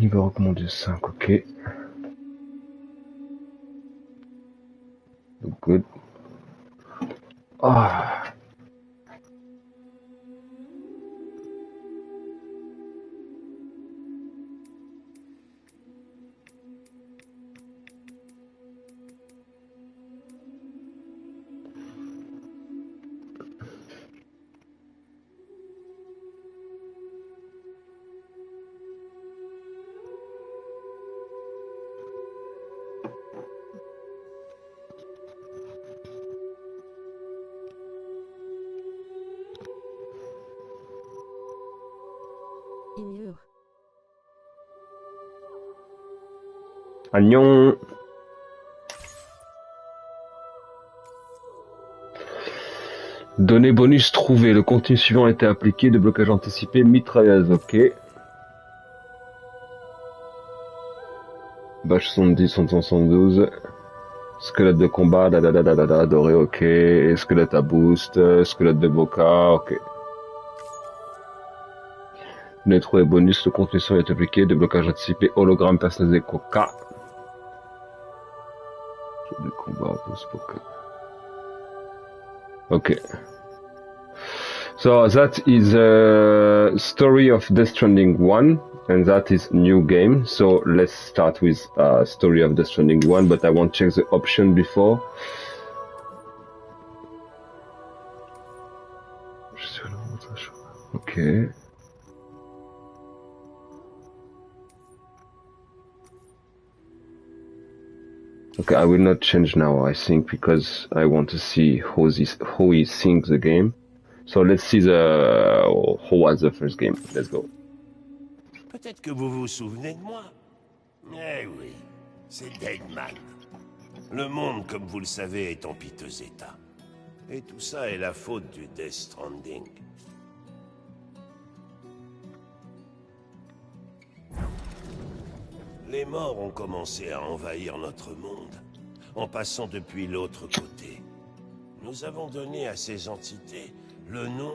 Niveau recommandé 5, ok. Good. Ah. Agnon. Données bonus trouvées. Le contenu suivant a été appliqué. De blocage anticipé. Mitrailleuse. Ok. Bâche 70, 172. Squelette de combat. Doré. Ok. Squelette à boost. Squelette de boca. Ok. Données trouvées bonus. Le contenu suivant a été appliqué. De blocage anticipé. Hologramme personnalisé Coca. De combat. Boost. Boca. Ok. So that is a story of Death Stranding 1, and that is new game. So let's start with story of Death Stranding 1, but I want to check the option before. Okay. Okay, I will not change now, I think, because I want to see how he thinks the game. So let's see how was the first game. Let's go. Peut-être que vous vous souvenez de moi. Eh oui, c'est Deadman. Le monde, comme vous le savez, est en piteux état. Et tout ça est la faute du Death Stranding. Les morts ont commencé à envahir notre monde, en passant depuis l'autre côté. Nous avons donné à ces entités le nom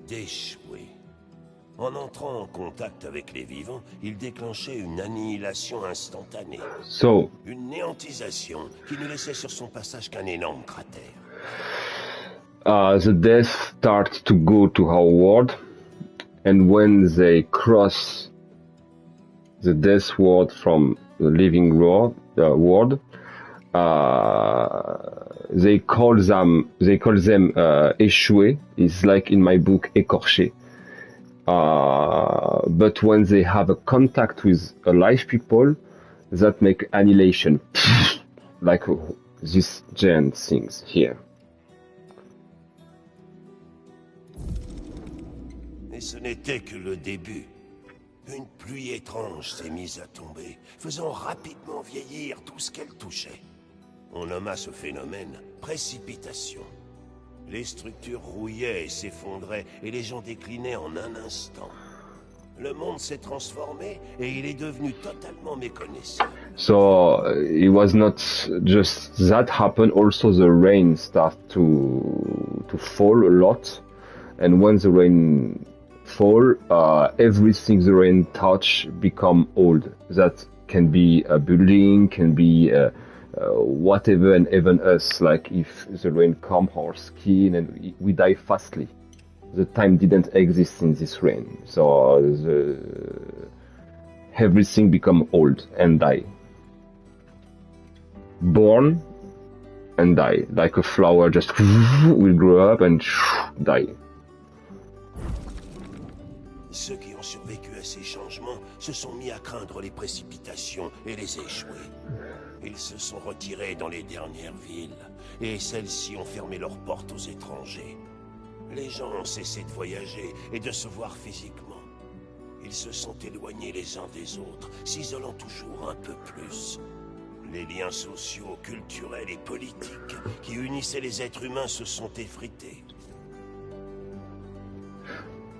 d'échoués. En entrant en contact avec les vivants, ils déclenchaient une annihilation instantanée. Une néantisation qui ne laissait sur son passage qu'un énorme cratère. The death starts to go to our world, and when they cross the death world from the living world, they call them échoués. It's like in my book écorché. But when they have a contact with alive people, that make annihilation, like these giant things here. Et ce n'était que le début. Une pluie étrange s'est mise à tomber, faisant rapidement vieillir tout ce qu'elle touchait. On nomma ce phénomène précipitation. Les structures rouillaient et s'effondraient, et les gens déclinaient en un instant. Le monde s'est transformé, et il est devenu totalement méconnaissable. So it was not just that happened. Also, the rain started to fall a lot, and when the rain fall, everything the rain touch become old. That can be a building, can be whatever, and even us. Like if the rain come our skin, and we die fastly. The time didn't exist in this rain, so everything become old and die. Born and die, like a flower just will grow up and die. Ceux qui ont survécu à ces changements se sont mis à craindre les précipitations et les échoués. Ils se sont retirés dans les dernières villes, et celles-ci ont fermé leurs portes aux étrangers. Les gens ont cessé de voyager et de se voir physiquement. Ils se sont éloignés les uns des autres, s'isolant toujours un peu plus. Les liens sociaux, culturels et politiques qui unissaient les êtres humains se sont effrités.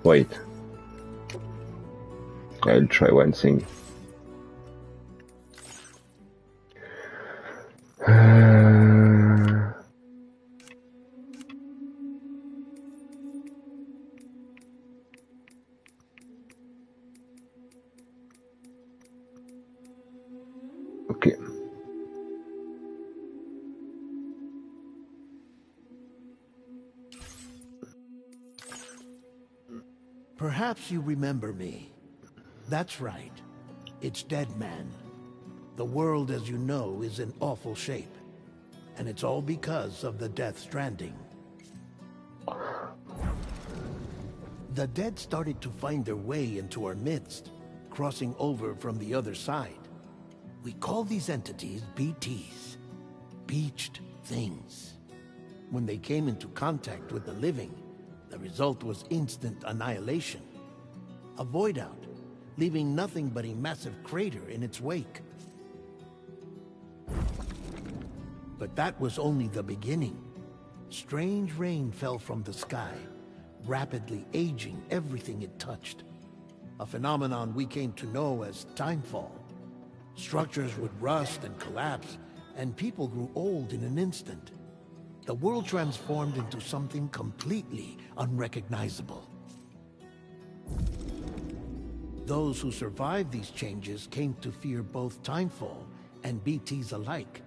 Wait. I'll try one thing. Perhaps you remember me. That's right. It's Deadman. The world, as you know, is in awful shape. And it's all because of the Death Stranding. The dead started to find their way into our midst, crossing over from the other side. We call these entities BTs, Beached Things. When they came into contact with the living, the result was instant annihilation. A void out, leaving nothing but a massive crater in its wake. But that was only the beginning. Strange rain fell from the sky, rapidly aging everything it touched. A phenomenon we came to know as timefall. Structures would rust and collapse, and people grew old in an instant. The world transformed into something completely unrecognizable. Those who survived these changes came to fear both timefall and BTs alike.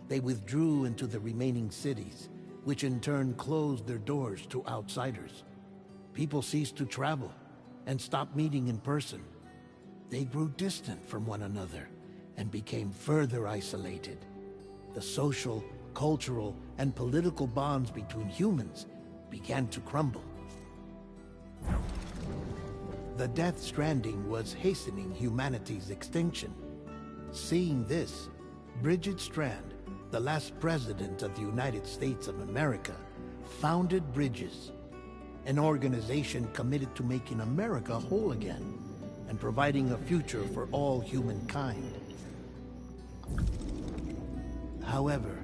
They withdrew into the remaining cities, which in turn closed their doors to outsiders. People ceased to travel and stopped meeting in person. They grew distant from one another and became further isolated. The social, cultural, and political bonds between humans began to crumble. The Death Stranding was hastening humanity's extinction. Seeing this, Bridget Strand, the last president of the United States of America, founded Bridges, an organization committed to making America whole again and providing a future for all humankind. However,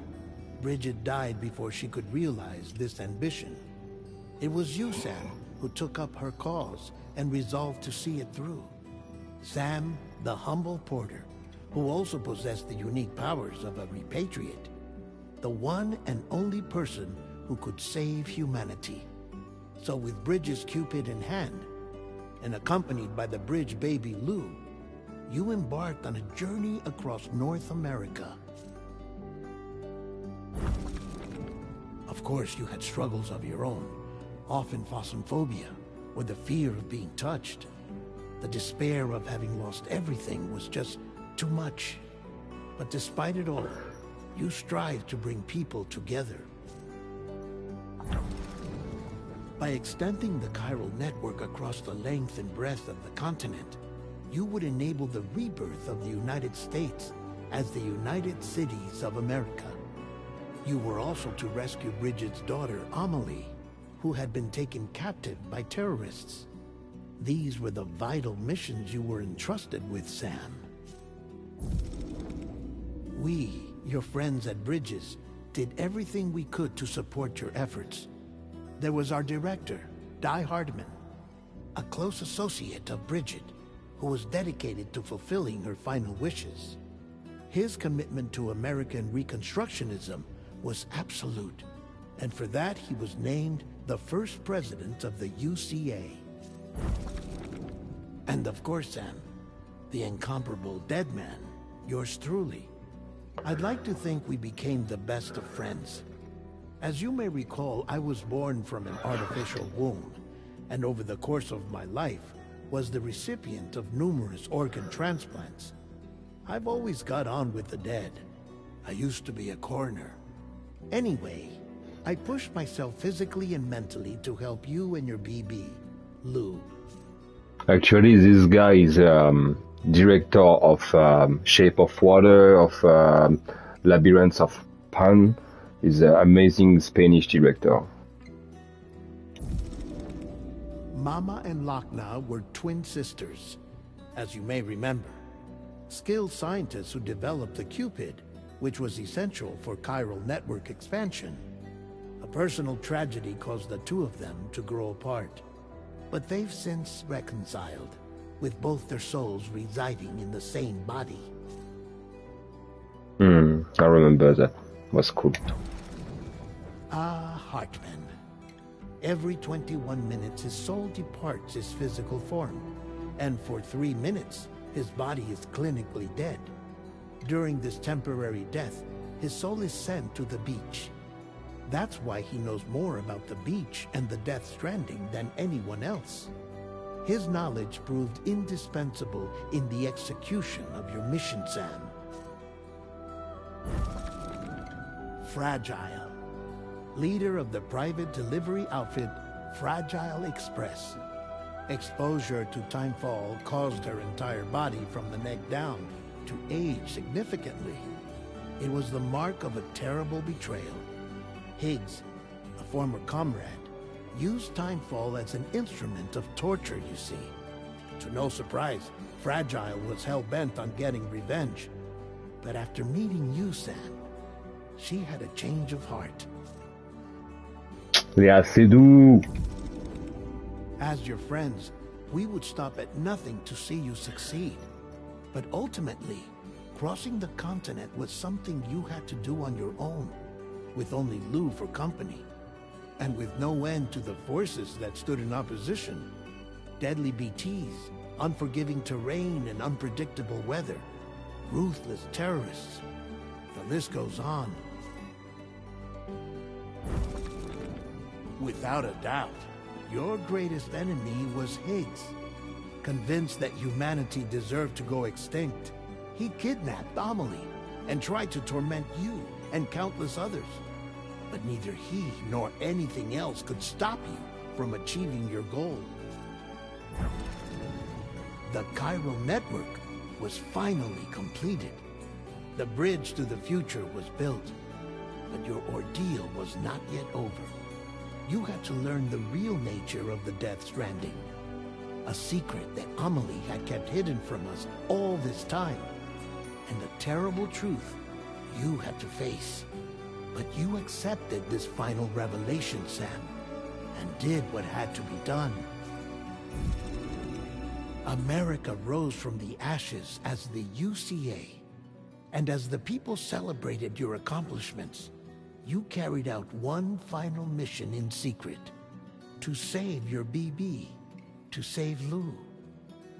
Bridget died before she could realize this ambition. It was you, Sam, who took up her cause and resolved to see it through. Sam, the humble porter, who also possessed the unique powers of a repatriate. The one and only person who could save humanity. So with Bridges' Cupid in hand, and accompanied by the bridge baby Lou, you embarked on a journey across North America. Of course, you had struggles of your own, often phasmophobia, or the fear of being touched. The despair of having lost everything was just too much. But despite it all, you strived to bring people together. By extending the chiral network across the length and breadth of the continent, you would enable the rebirth of the United States as the United Cities of America. You were also to rescue Bridget's daughter, Amelie, who had been taken captive by terrorists. These were the vital missions you were entrusted with, Sam. We, your friends at Bridges, did everything we could to support your efforts. There was our director, Di Hardman, a close associate of Bridget, who was dedicated to fulfilling her final wishes. His commitment to American Reconstructionism was absolute, and for that he was named the first president of the UCA. And of course, Sam, the incomparable Deadman, yours truly. I'd like to think we became the best of friends. As you may recall, I was born from an artificial womb, and over the course of my life, was the recipient of numerous organ transplants. I've always got on with the dead. I used to be a coroner. Anyway, I pushed myself physically and mentally to help you and your BB, Lou. Actually, this guy is director of Shape of Water, of Labyrinth of Pan. He's an amazing Spanish director. Mama and Lakna were twin sisters, as you may remember. Skilled scientists who developed the Cupid, which was essential for chiral network expansion. A personal tragedy caused the two of them to grow apart. But they've since reconciled, with both their souls residing in the same body. I remember that. Was cool. Ah, Hartman. Every 21 minutes his soul departs his physical form, and for 3 minutes his body is clinically dead. During this temporary death, his soul is sent to the beach. That's why he knows more about the beach and the Death Stranding than anyone else. His knowledge proved indispensable in the execution of your mission, Sam. Fragile, leader of the private delivery outfit Fragile Express. Exposure to timefall caused her entire body from the neck down to age significantly. It was the mark of a terrible betrayal. Higgs, a former comrade, used timefall as an instrument of torture, you see. To no surprise, Fragile was hell-bent on getting revenge. But after meeting you, Sam, she had a change of heart. Yeah, c'est doux. As your friends, we would stop at nothing to see you succeed. But ultimately, crossing the continent was something you had to do on your own, with only Lou for company, and with no end to the forces that stood in opposition. Deadly BTs, unforgiving terrain and unpredictable weather, ruthless terrorists. The list goes on. Without a doubt, your greatest enemy was Higgs. Convinced that humanity deserved to go extinct, he kidnapped Amelie and tried to torment you and countless others. But neither he nor anything else could stop you from achieving your goal. The chiral network was finally completed. The bridge to the future was built, but your ordeal was not yet over. You had to learn the real nature of the Death Stranding, a secret that Amelie had kept hidden from us all this time, and the terrible truth you had to face. But you accepted this final revelation, Sam, and did what had to be done. America rose from the ashes as the UCA, and as the people celebrated your accomplishments, you carried out one final mission in secret, to save your BB, to save Lou.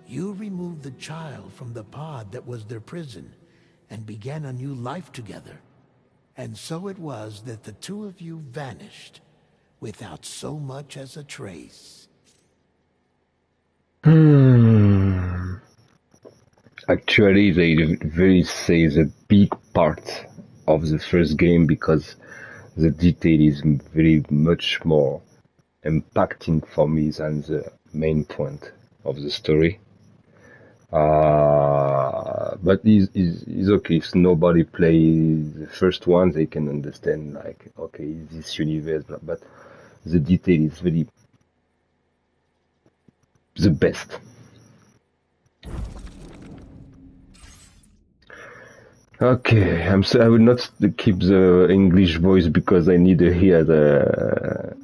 You removed the child from the pod that was their prison and began a new life together. And so it was that the two of you vanished without so much as a trace. Actually, they very say the big part of the first game because the detail is very much more impacting for me than the main point of the story. But it's okay if nobody plays the first one, they can understand like, okay, this universe, but the detail is really the best. Okay, I will not keep the English voice because I need to hear the,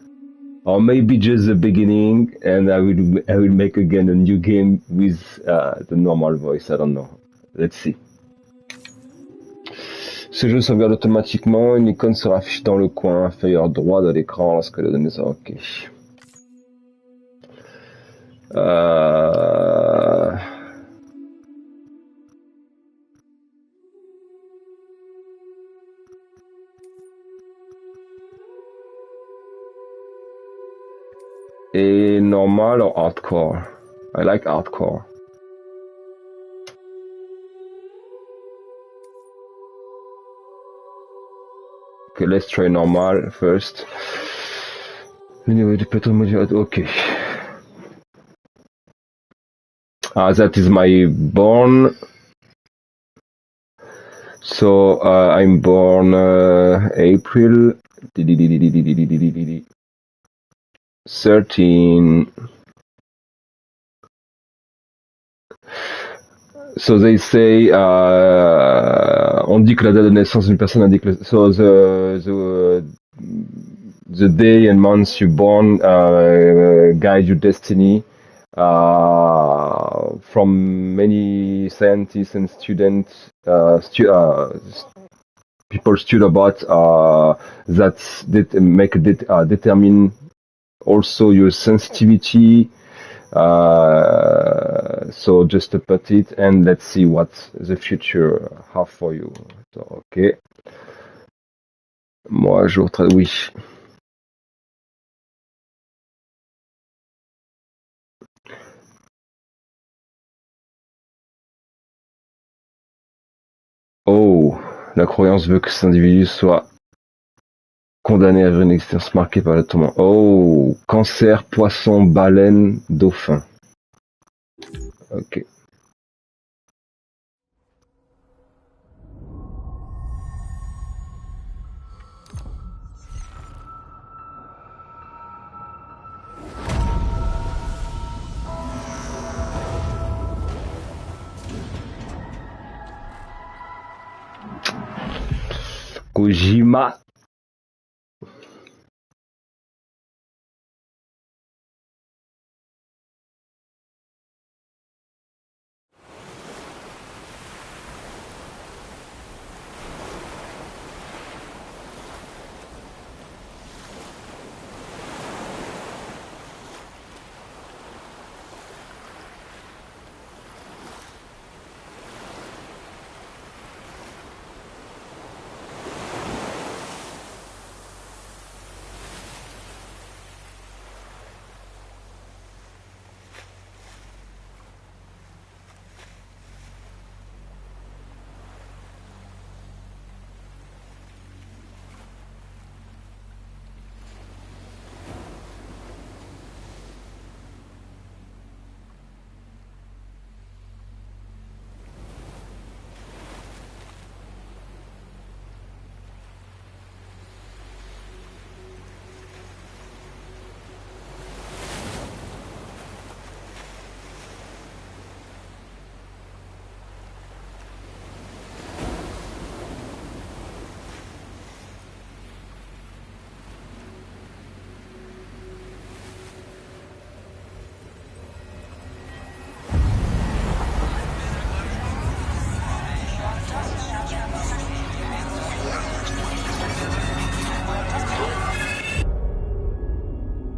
or maybe just the beginning, and I will make again a new game with the normal voice. I don't know. Let's see. Ce jeu sauvegarde automatiquement. Une icône sera affichée dans le coin inférieur droit de l'écran lorsque les données sont OK. Et normal or hardcore? I like hardcore. Okay, let's try normal first. Le niveau du pétrole modulé, okay. That is my born. So I'm born April 13. So they say, on dit que la date de naissance d'une personne indique so the day and month you born guide your destiny. From many scientists and students, people study about that make determine also your sensitivity. So just to put it, and let's see what the future have for you. So, okay. Moi, jour très oui. Oh, la croyance veut que cet individu soit condamné à vivre une existence marquée par le tourment. Oh, cancer, poisson, baleine, dauphin. Ok. Kojima.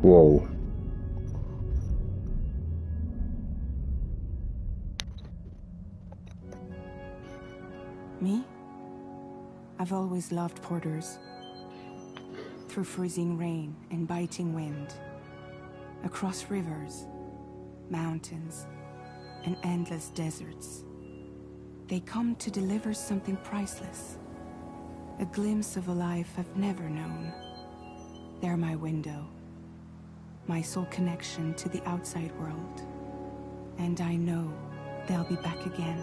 Wow. Me? I've always loved porters. Through freezing rain and biting wind, across rivers, mountains, and endless deserts, they come to deliver something priceless. A glimpse of a life I've never known. They're my window, my sole connection to the outside world. And I know they'll be back again,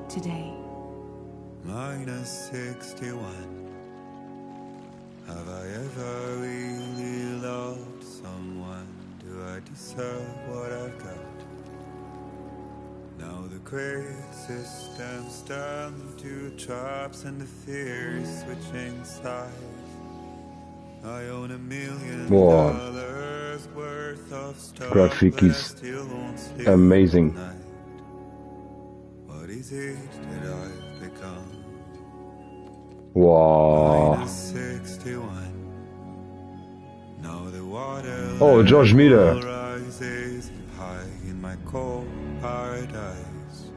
today. Minus 61. Have I ever really loved someone? Do I deserve what I've got? Now the great systems turn into traps and the fear is switching sides. I own $1 million Wow. worth of stuff, Graphic but I is still won't sleep amazing. at night. What is it that I've become? Wow. Minus 61. Now the water Oh, George Miller. rises high in my cold paradise,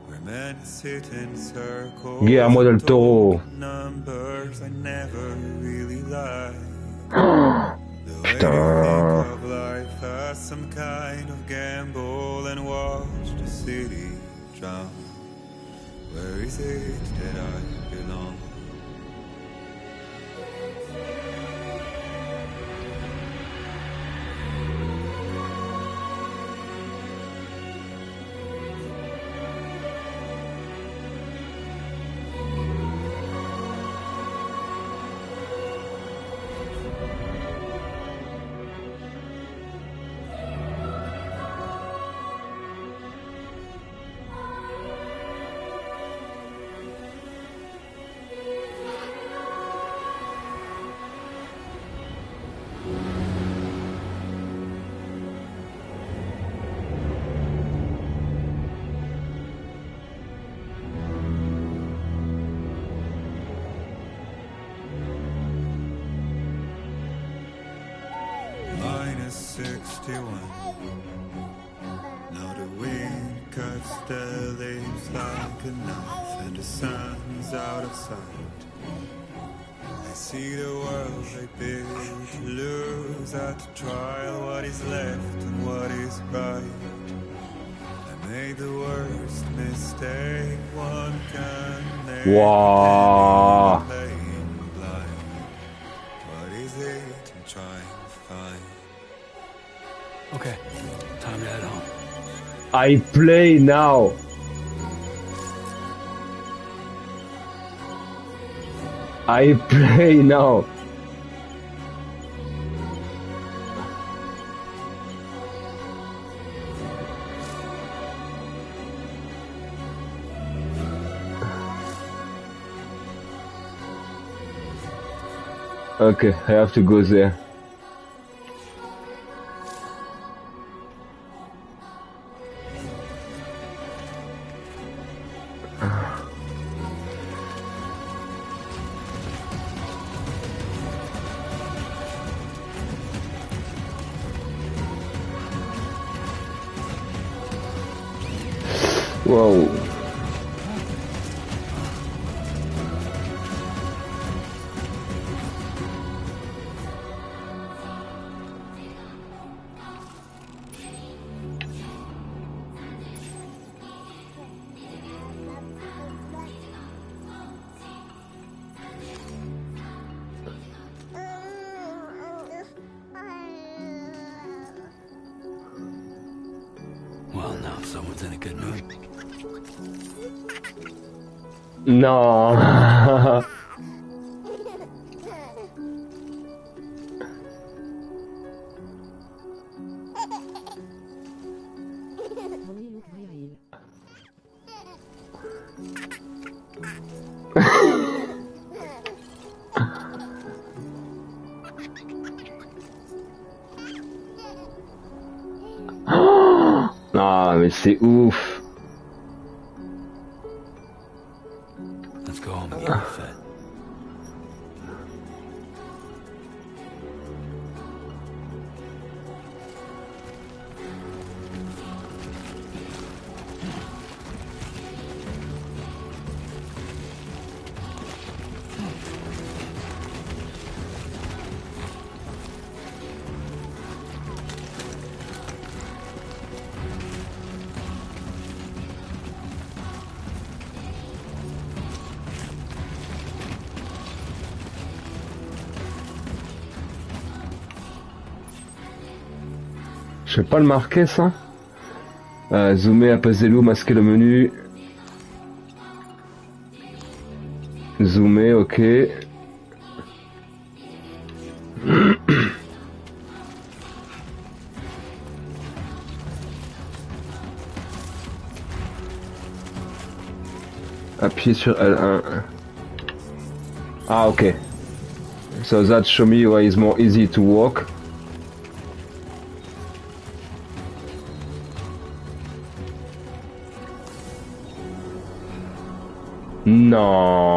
where men sit in circles Guillermo del and Toro. talk numbers I never really liked. The way they think Putain. of life as some kind of gamble and watch the city drown. Where is it that I belong? Minus 61. Now the wind cuts the leaves like a knife, and the sun is out of sight. I see the world I built to lose at trial. What is left and what is right? I Made the worst mistake one can make. Wow. Playing blind. What is it I'm trying to find? Okay, time to head home. I play now. I play now. Okay, I have to go there. Whoa. Well, now someone's in a good mood. No. Ah, mais c'est ouf. Let's go home and get fed. Je vais pas le marquer ça. Zoomer, apaiser l'eau, masquer le menu. Zoomer, ok. Appuyer sur L1. Ah, ok. So that show me why it's more easy to walk. Non.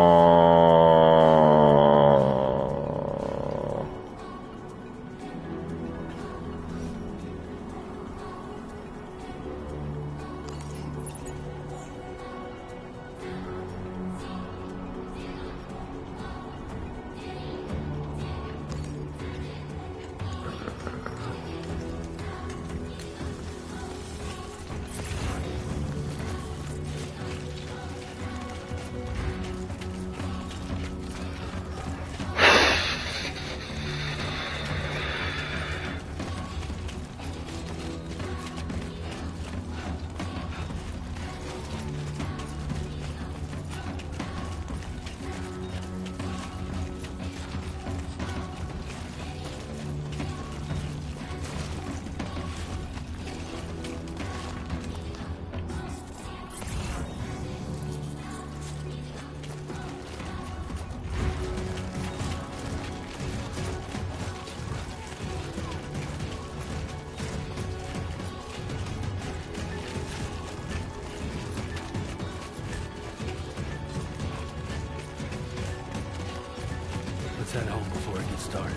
Let's head home before it gets started.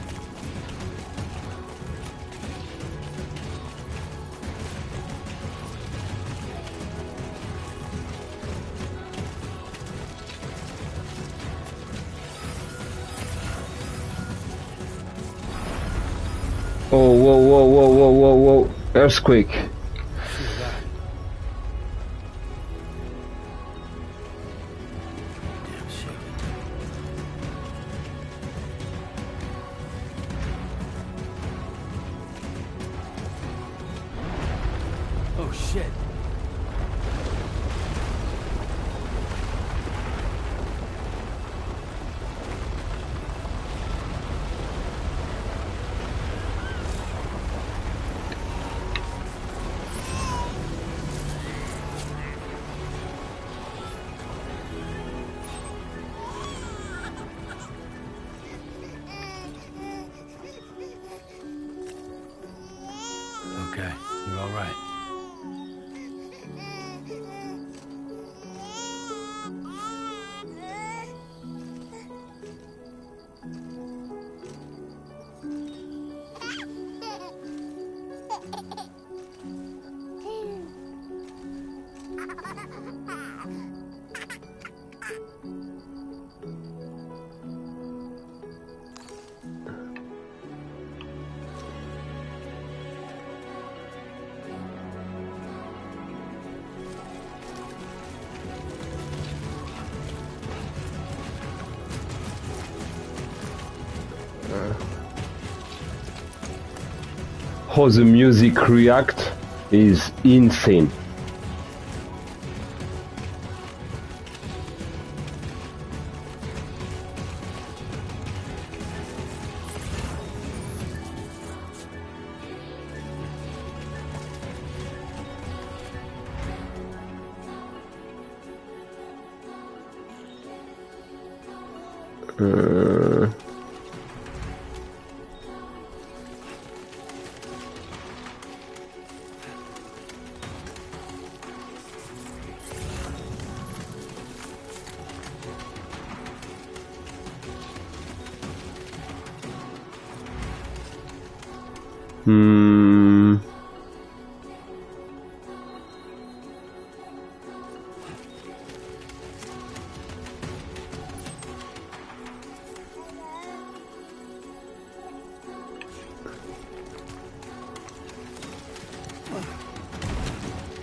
Oh, whoa, whoa, whoa, whoa, whoa, whoa. Earthquake. shit. Okay, you're all right. How the music react is insane.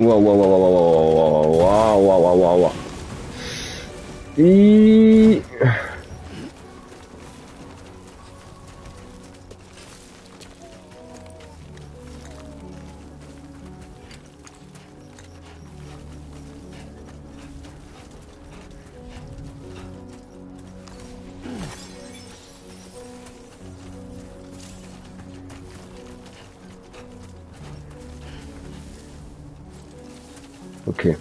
Wow, wow, wow, wow, wow, wow, wow, wow, wow, wow. Okay.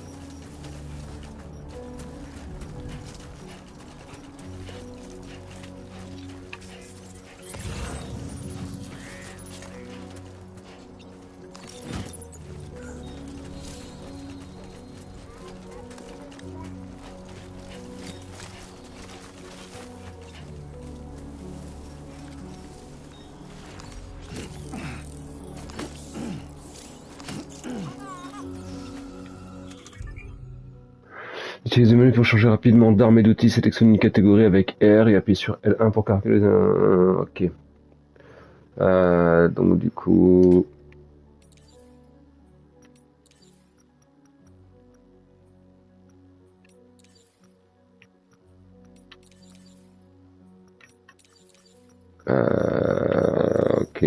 Utilisez le menu pour changer rapidement d'arme et d'outils, sélectionnez une catégorie avec R et appuyez sur L1 pour caractériser un... Ok. Donc du coup... Ok.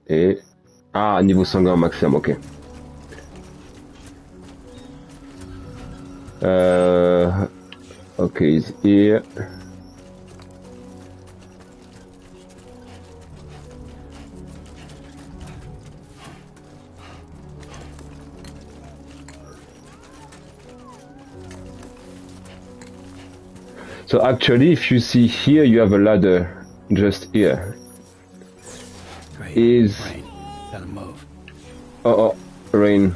Et... Ah, niveau sanguin maximum, ok. Okay, he's here. So actually, if you see here, you have a ladder just here. Great. Is... Rain. Gotta move. Oh, rain.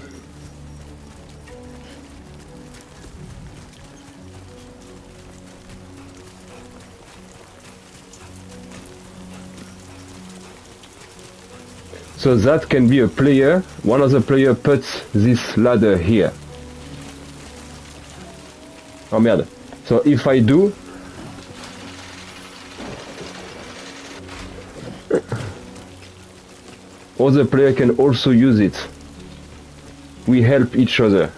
So that can be a player. One of the player puts this ladder here. Oh merde. So if I do, other player can also use it. We help each other.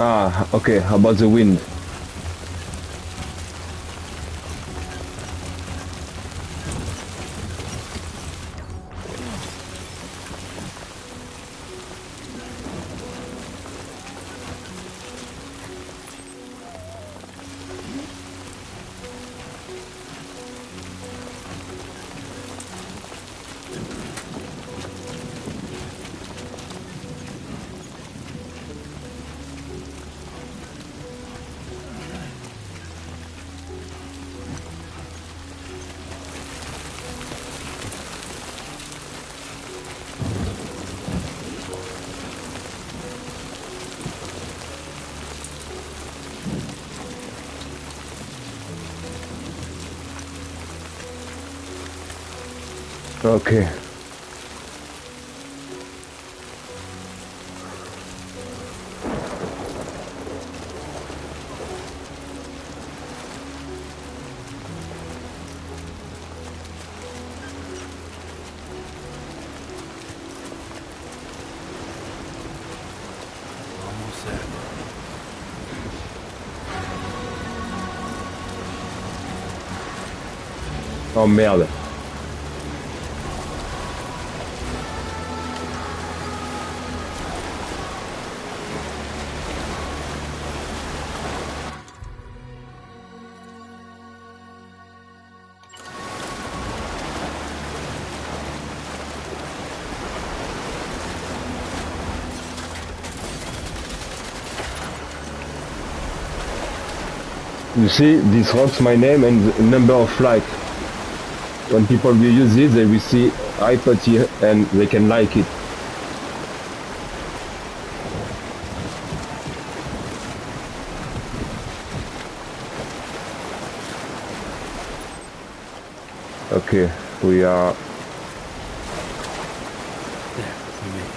Ah, okay, how about the wind? Okay. Almost there. Oh merde. You see, this writes my name and the number of like. When people will use this, they will see I put here and they can like it. Okay, we are. There, we made it.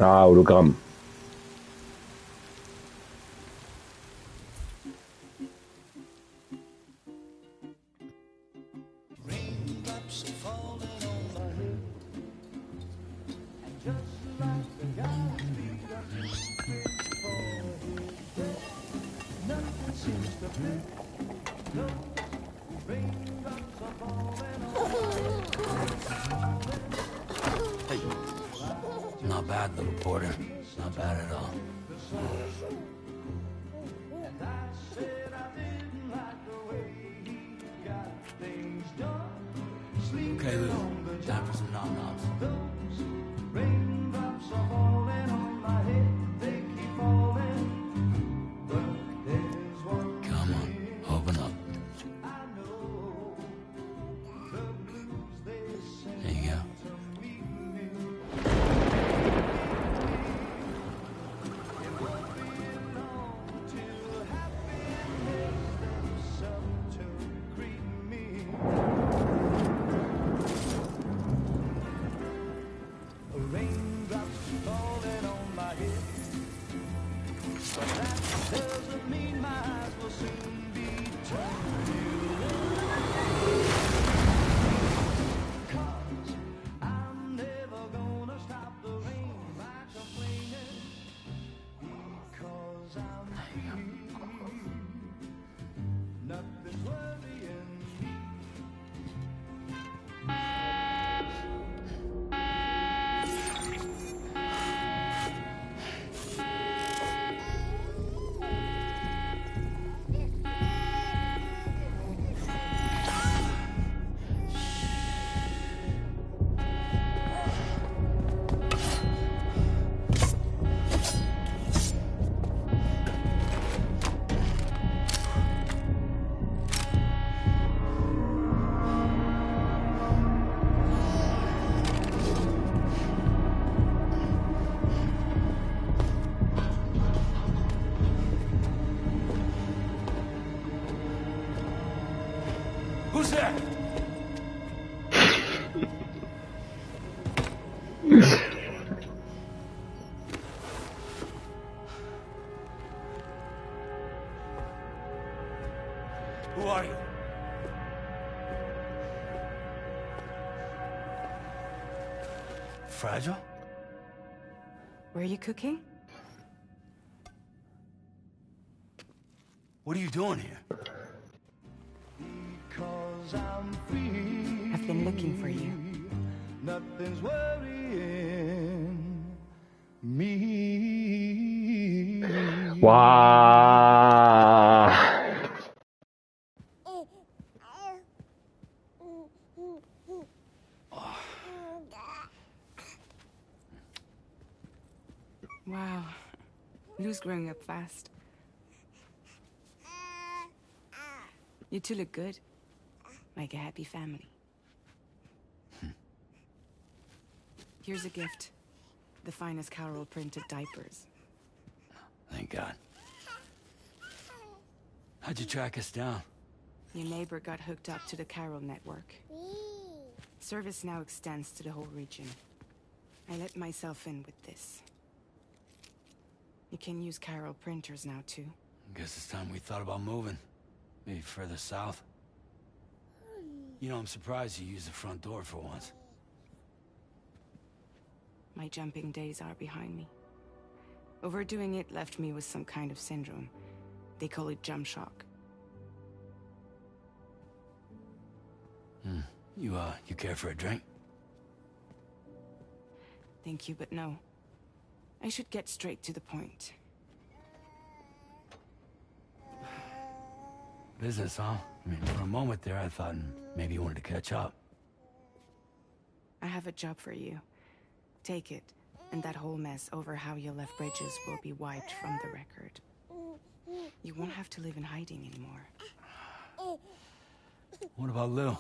Ah, hologramme. Hey. Not bad, little porter. Not bad at all. Okay, Lou. Time for some nom-noms. Come on, open up. There you go. Who's there? Who are you? Fragile? Were you cooking? What are you doing here? I've been looking for you. Nothing's worrying me. Wow. Wow. Lou's growing up fast. You two look good. Like a happy family. Here's a gift. The finest Carol printed diapers. Thank God. How'd you track us down? Your neighbor got hooked up to the Carol network. Service now extends to the whole region. I let myself in with this. You can use Carol printers now too. Guess it's time we thought about moving. Maybe further south. You know, I'm surprised you used the front door for once. My jumping days are behind me. Overdoing it left me with some kind of syndrome. They call it jump shock. You care for a drink? Thank you, but no. I should get straight to the point. Business, huh? I mean, for a moment there, I thought maybe you wanted to catch up. I have a job for you. Take it, and that whole mess over how you left Bridges will be wiped from the record. You won't have to live in hiding anymore. What about Lou?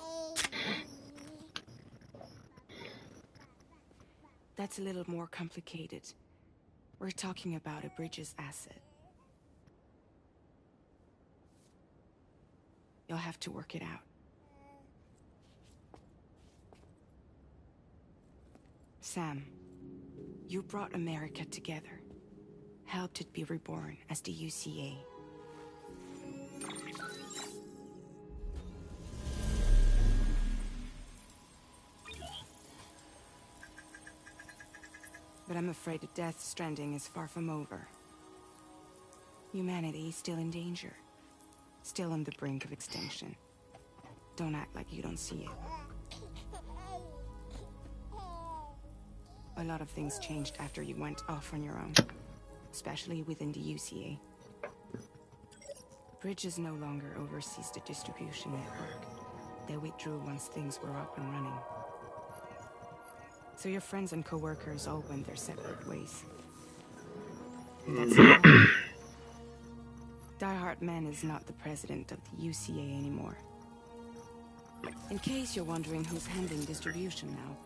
That's a little more complicated. We're talking about a Bridges asset. You'll have to work it out. Sam, you brought America together. Helped it be reborn as the UCA. But I'm afraid the Death Stranding is far from over. Humanity is still in danger. Still on the brink of extinction. Don't act like you don't see it. A lot of things changed after you went off on your own. Especially within the UCA. Bridges no longer oversees the distribution network. They withdrew once things were up and running. So your friends and co-workers all went their separate ways. And that's it. Die Hartman is not the president of the UCA anymore. In case you're wondering who's handling distribution now,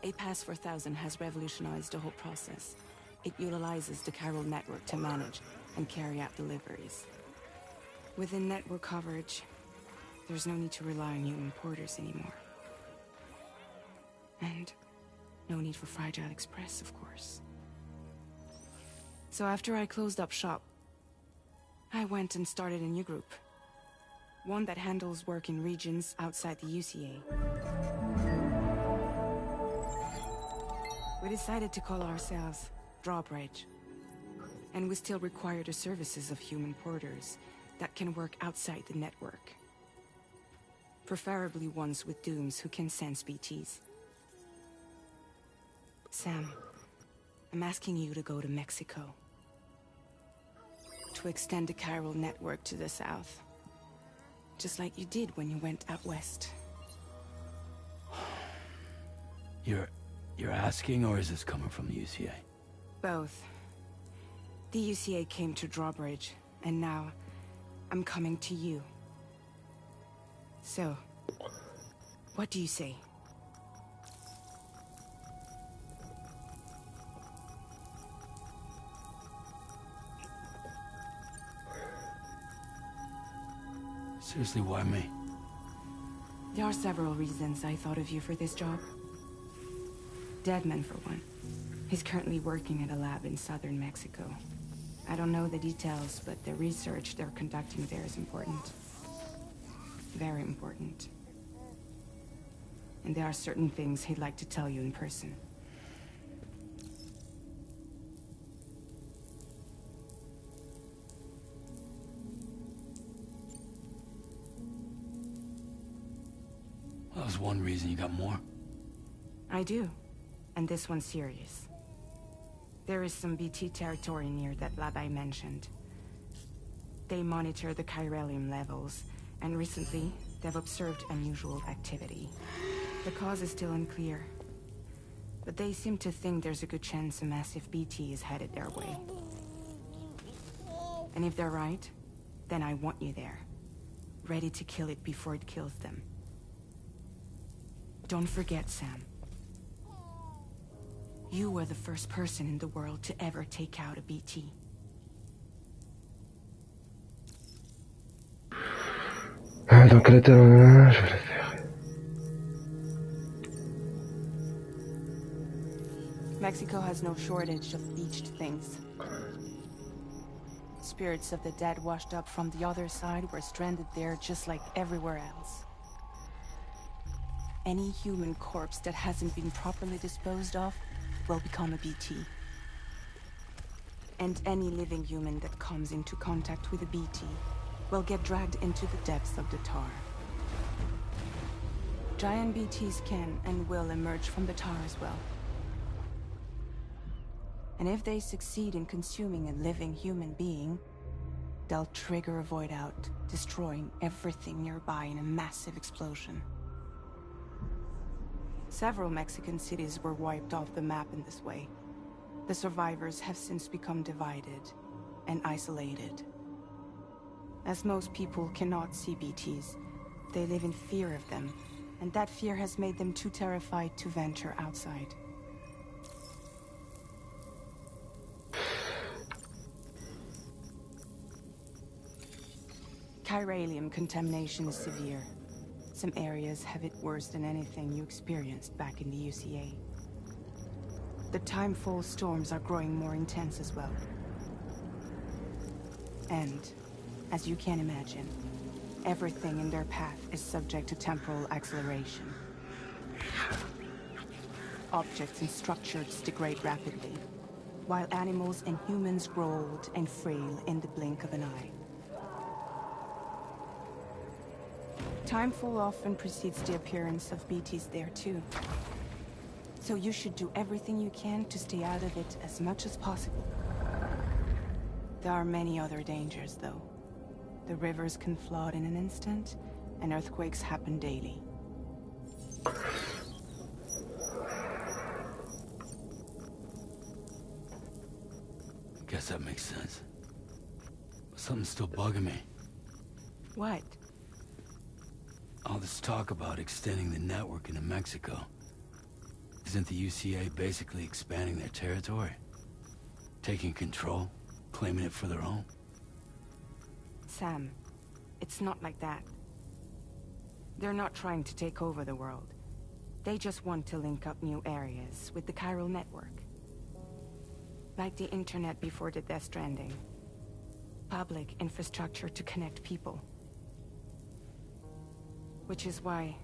A Pass 4000 has revolutionized the whole process. It utilizes the Carol network to manage and carry out deliveries. Within network coverage, there's no need to rely on human porters anymore. And no need for Fragile Express, of course. So after I closed up shop, I went and started a new group. One that handles work in regions outside the UCA. We decided to call ourselves Drawbridge. And we still require the services of human porters that can work outside the network. Preferably ones with dooms who can sense BTs. Sam, I'm asking you to go to Mexico. To extend the Carol network to the south. Just like you did when you went out west. You're asking, or is this coming from the UCA? Both. The UCA came to Drawbridge, and now I'm coming to you. So, what do you say? Seriously, why me? There are several reasons I thought of you for this job. Deadman, for one. He's currently working at a lab in southern Mexico. I don't know the details, but the research they're conducting there is important. Very important. And there are certain things he'd like to tell you in person. That was one reason. You got more? I do. And this one's serious. There is some BT territory near that lab I mentioned. They monitor the chiralium levels, and recently, they've observed unusual activity. The cause is still unclear, but they seem to think there's a good chance a massive BT is headed their way. And if they're right, then I want you there, ready to kill it before it kills them. Don't forget, Sam. You were the first person in the world to ever take out a BT. Dans quel état je vais la faire. Mexico has no shortage of beached things. Spirits of the dead washed up from the other side were stranded there just like everywhere else. Any human corpse that hasn't been properly disposed of will become a BT. And any living human that comes into contact with a BT will get dragged into the depths of the tar. Giant BTs can and will emerge from the tar as well. And if they succeed in consuming a living human being, they'll trigger a void out, destroying everything nearby in a massive explosion. Several Mexican cities were wiped off the map in this way. The survivors have since become divided and isolated. As most people cannot see BTs, they live in fear of them, and that fear has made them too terrified to venture outside. Chiralium contamination is severe. Some areas have it worse than anything you experienced back in the UCA. The timefall storms are growing more intense as well. And, as you can imagine, everything in their path is subject to temporal acceleration. Objects and structures degrade rapidly, while animals and humans grow old and frail in the blink of an eye. Timefall often precedes the appearance of BTs there too. So you should do everything you can to stay out of it as much as possible. There are many other dangers though. The rivers can flood in an instant, and earthquakes happen daily. Guess that makes sense. But something's still bugging me. What? All this talk about extending the network into Mexico. Isn't the UCA basically expanding their territory? Taking control? Claiming it for their own? Sam, it's not like that. They're not trying to take over the world. They just want to link up new areas with the chiral network. Like the internet before the Death Stranding. Public infrastructure to connect people. Which is why,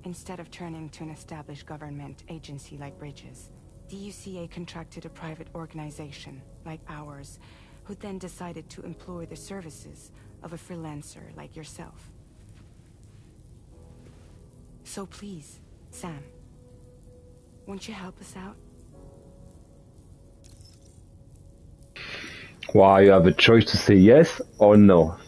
instead of turning to an established government agency like Bridges, the UCA contracted a private organization, like ours, who then decided to employ the services of a freelancer like yourself. So please, Sam, won't you help us out? Well, you have a choice to say yes or no.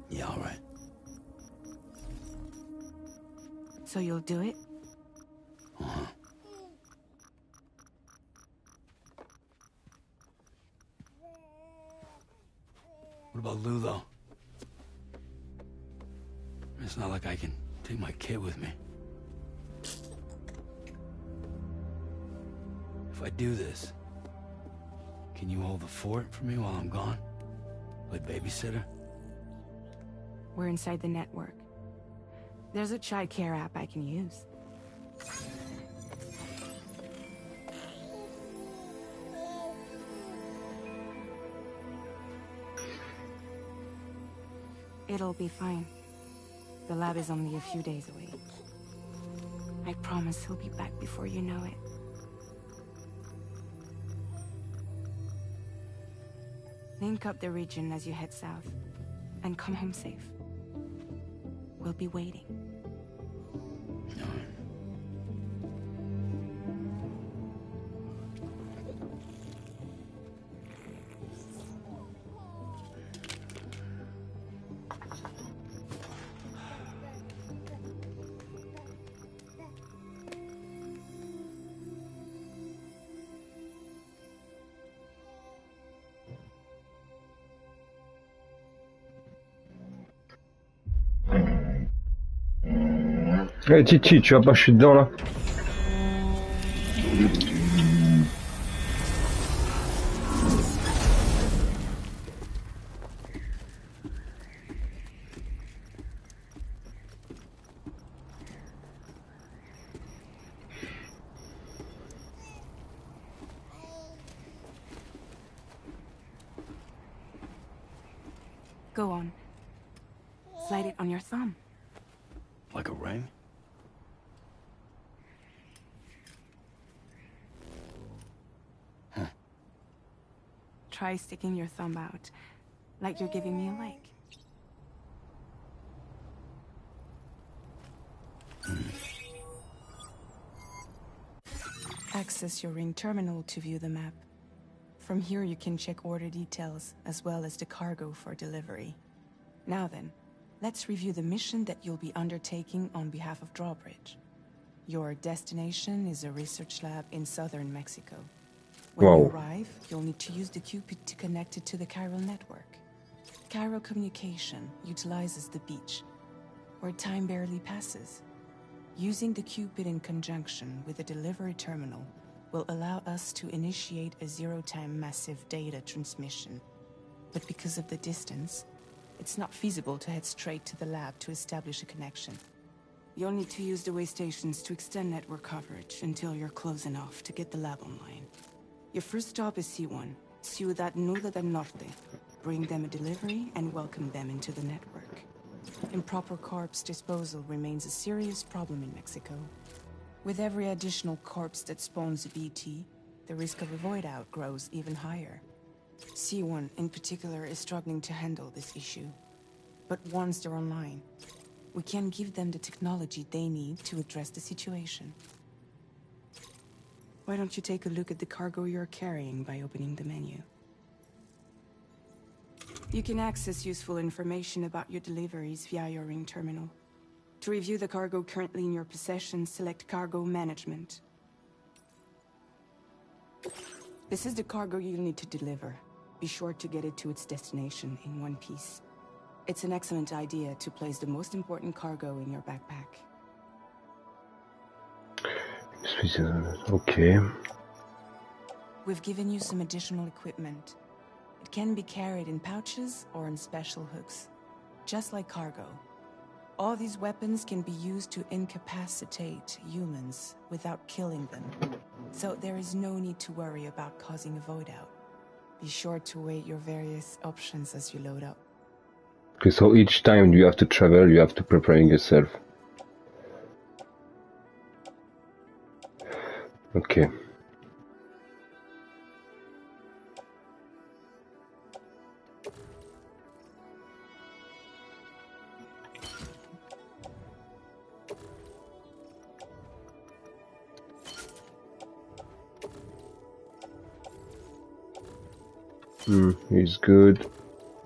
Yeah, all right. So you'll do it? Uh-huh. What about Lou, though? It's not like I can take my kid with me. I do this, can you hold the fort for me while I'm gone? Play babysitter? We're inside the network. There's a child care app I can use. It'll be fine. The lab is only a few days away. I promise he'll be back before you know it. Link up the region as you head south, and come home safe. We'll be waiting. Hey Titi, tu vas pas, je suis dedans là. Go on. Slide it on your thumb. Like a ring? Try sticking your thumb out, like you're giving me a like. Access your ring terminal to view the map. From here you can check order details, as well as the cargo for delivery. Now then, let's review the mission that you'll be undertaking on behalf of Drawbridge. Your destination is a research lab in southern Mexico. When you arrive, you'll need to use the Cupid to connect it to the chiral network. Chiral communication utilizes the beach, where time barely passes. Using the Cupid in conjunction with the delivery terminal will allow us to initiate a zero-time massive data transmission. But because of the distance, it's not feasible to head straight to the lab to establish a connection. You'll need to use the way stations to extend network coverage until you're close enough to get the lab online. Your first stop is C1, Ciudad Nueva del Norte. Bring them a delivery and welcome them into the network. Improper corpse disposal remains a serious problem in Mexico. With every additional corpse that spawns a BT, the risk of a void out grows even higher. C1 in particular is struggling to handle this issue. But once they're online, we can give them the technology they need to address the situation. Why don't you take a look at the cargo you're carrying by opening the menu? You can access useful information about your deliveries via your ring terminal. To review the cargo currently in your possession, select Cargo Management. This is the cargo you'll need to deliver. Be sure to get it to its destination in one piece. It's an excellent idea to place the most important cargo in your backpack. Okay. We've given you some additional equipment. It can be carried in pouches or in special hooks, just like cargo. All these weapons can be used to incapacitate humans without killing them. So there is no need to worry about causing a void out. Be sure to weigh your various options as you load up. Okay, so each time you have to travel, you have to prepare yourself. Okay. He's good.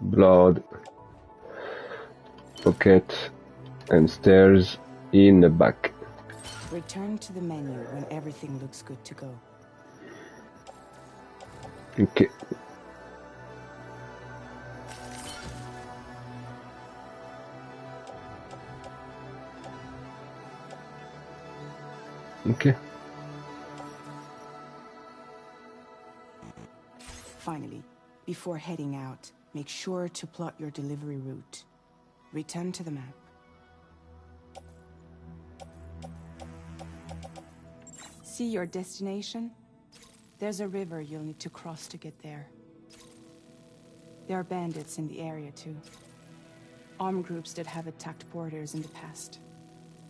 Blood. Pocket. And stairs in the back. Return to the menu when everything looks good to go. Okay. Okay. Before heading out, make sure to plot your delivery route. Return to the map. See your destination? There's a river you'll need to cross to get there. There are bandits in the area too. Armed groups that have attacked porters in the past.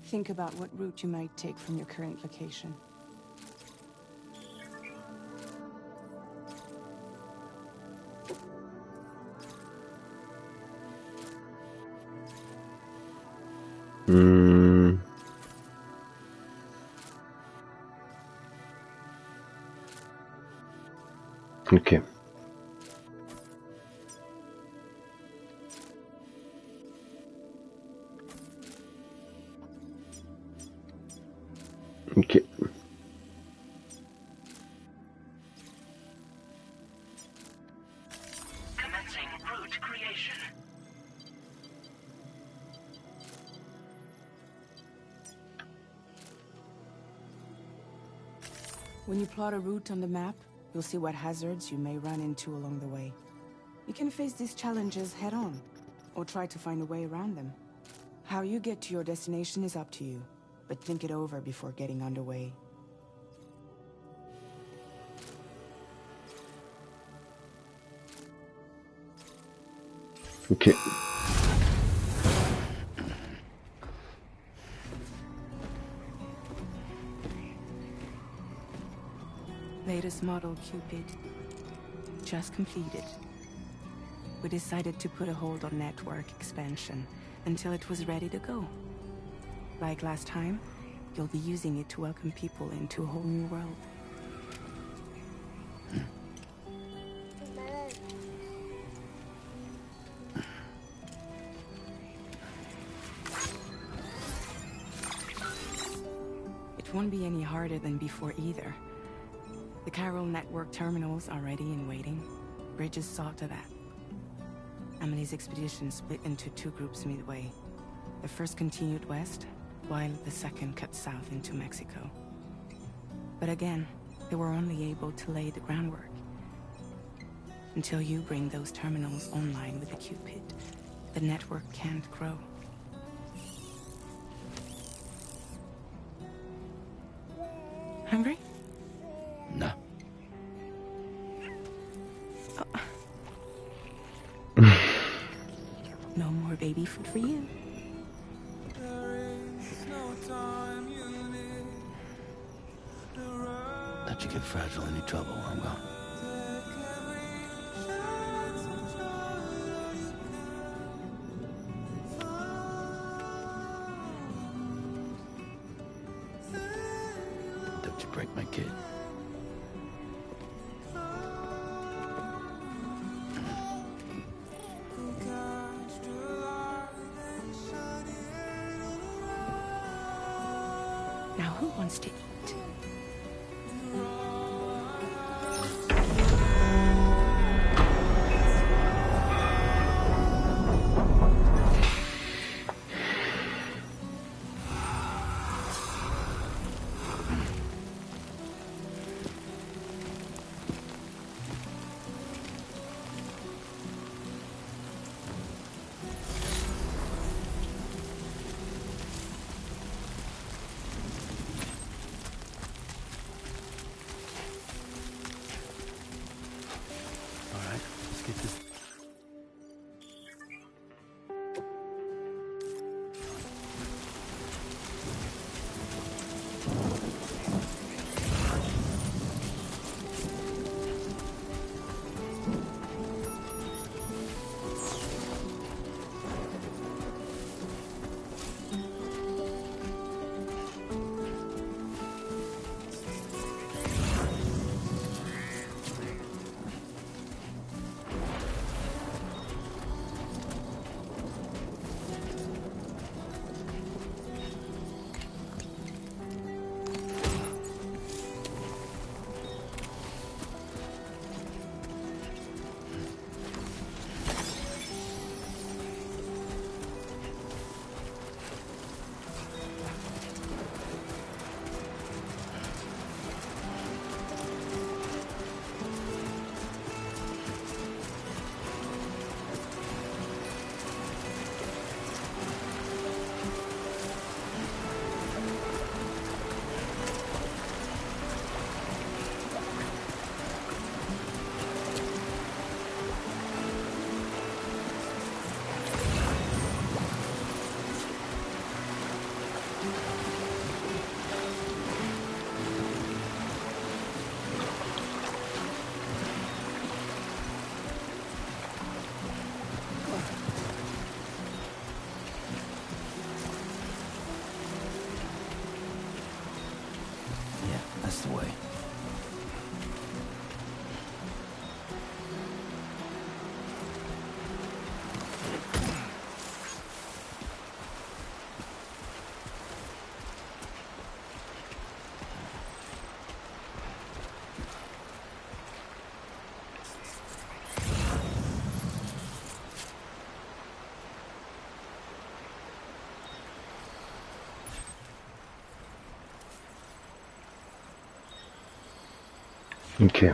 Think about what route you might take from your current location. Okay. Okay. Commencing route creation. When you plot a route on the map, you'll see what hazards you may run into along the way. You can face these challenges head-on, or try to find a way around them. How you get to your destination is up to you, but think it over before getting underway. Okay. Latest model Cupid. Just completed. We decided to put a hold on network expansion until it was ready to go. Like last time, you'll be using it to welcome people into a whole new world. It won't be any harder than before either. The Carol network terminals are ready and waiting. Bridges saw to that. Emily's expedition split into two groups midway. The first continued west, while the second cut south into Mexico. But again, they were only able to lay the groundwork. Until you bring those terminals online with the Cupid, the network can't grow. Hungry? No. No more baby food for you. Let you get fragile, any trouble, I'm gone. Don't you break my kid. Now who wants to eat? Okay.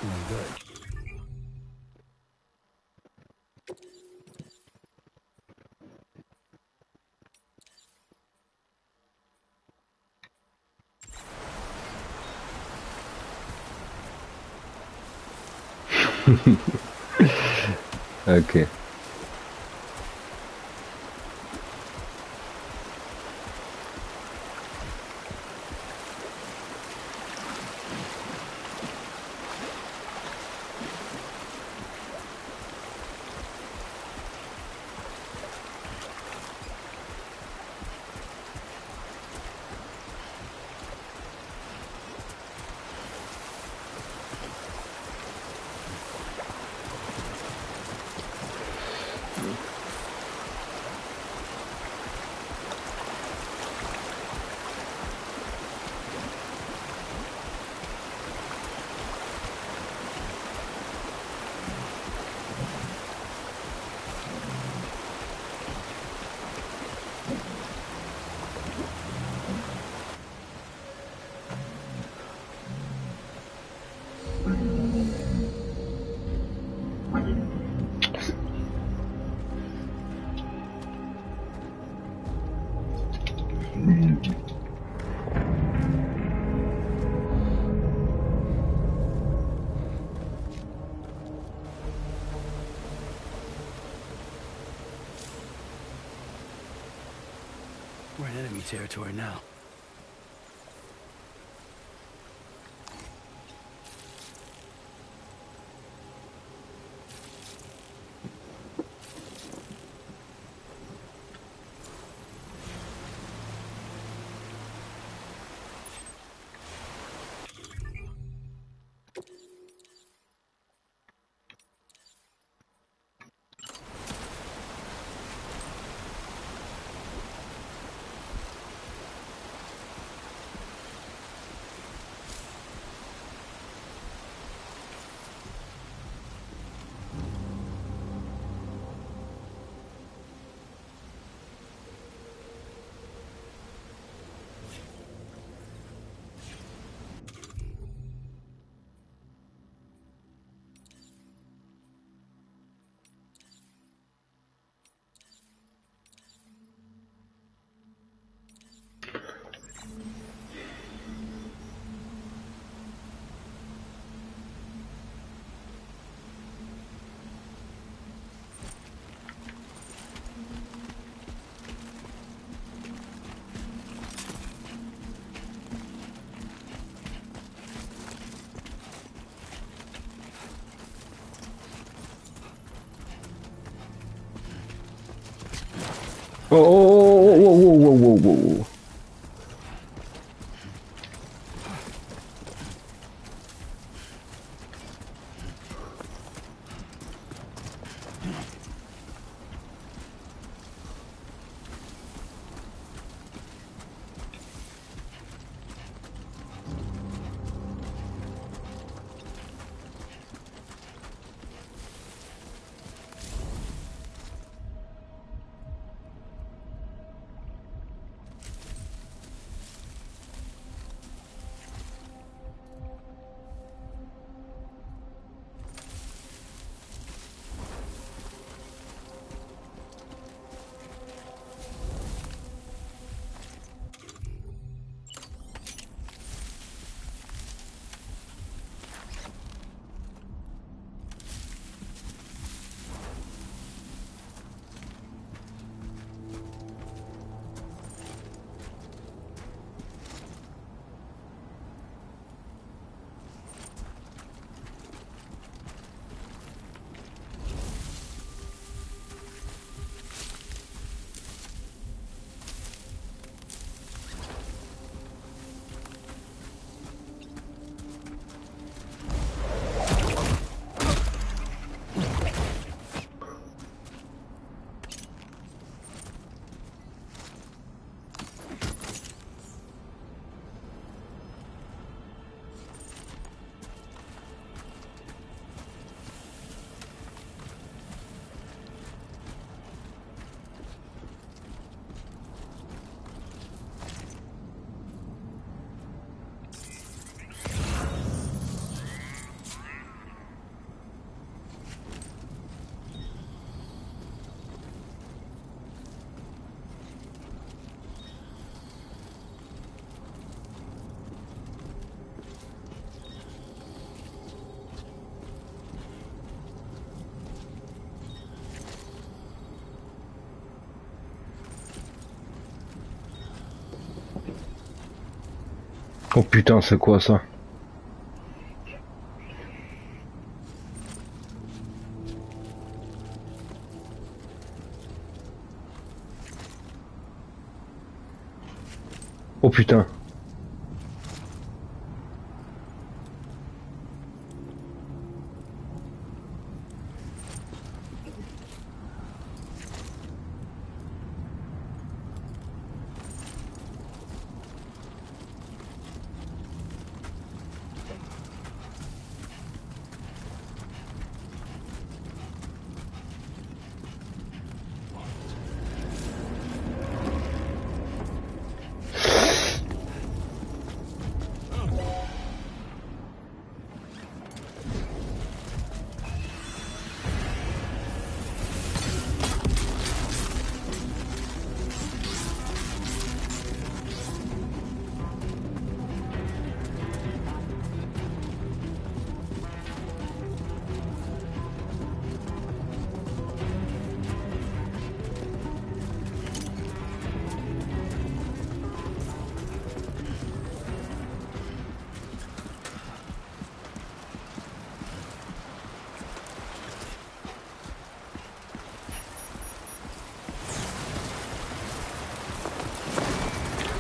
Doing good. Okay. We're in enemy territory now. Oh, whoa, whoa, whoa, whoa, whoa, whoa. Oh putain, c'est quoi ça? Oh putain.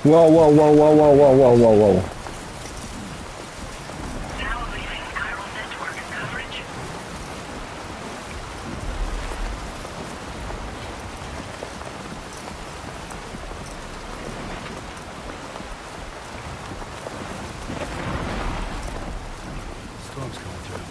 Wow, wow, wow, wow, wow, wow, wow, wow, wow. Now leaving chiral network coverage. Storm's coming through.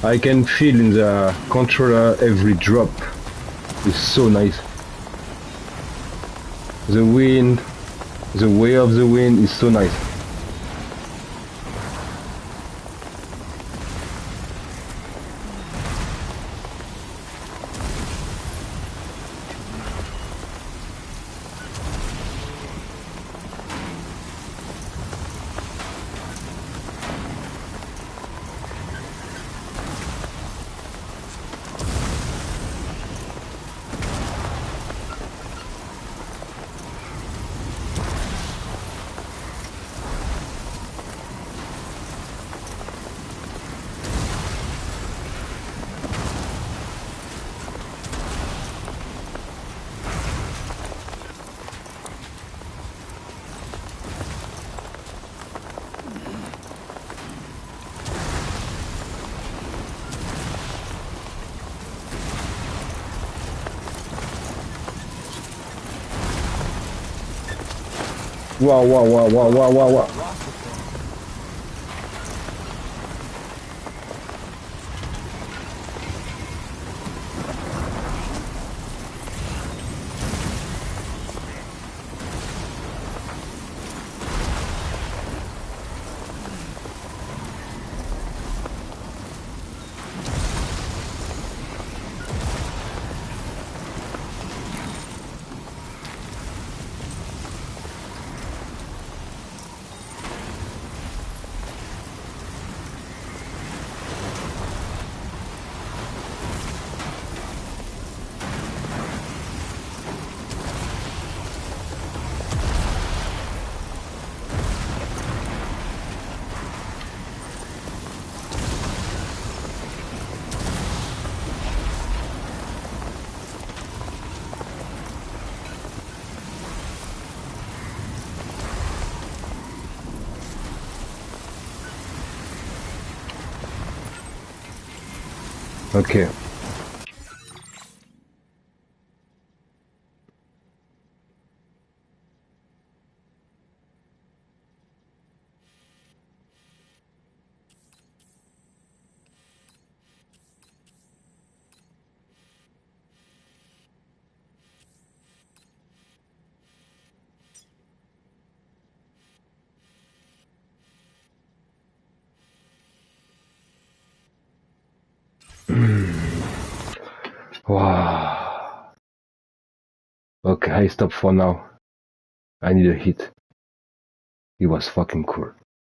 I can feel in the controller every drop. It's so nice. The wind, the way of the wind is so nice. Wow, wow, wow, wow, wow, wow, wow. Okay. Wow. Okay, I stop for now. I need a hit. It was fucking cool.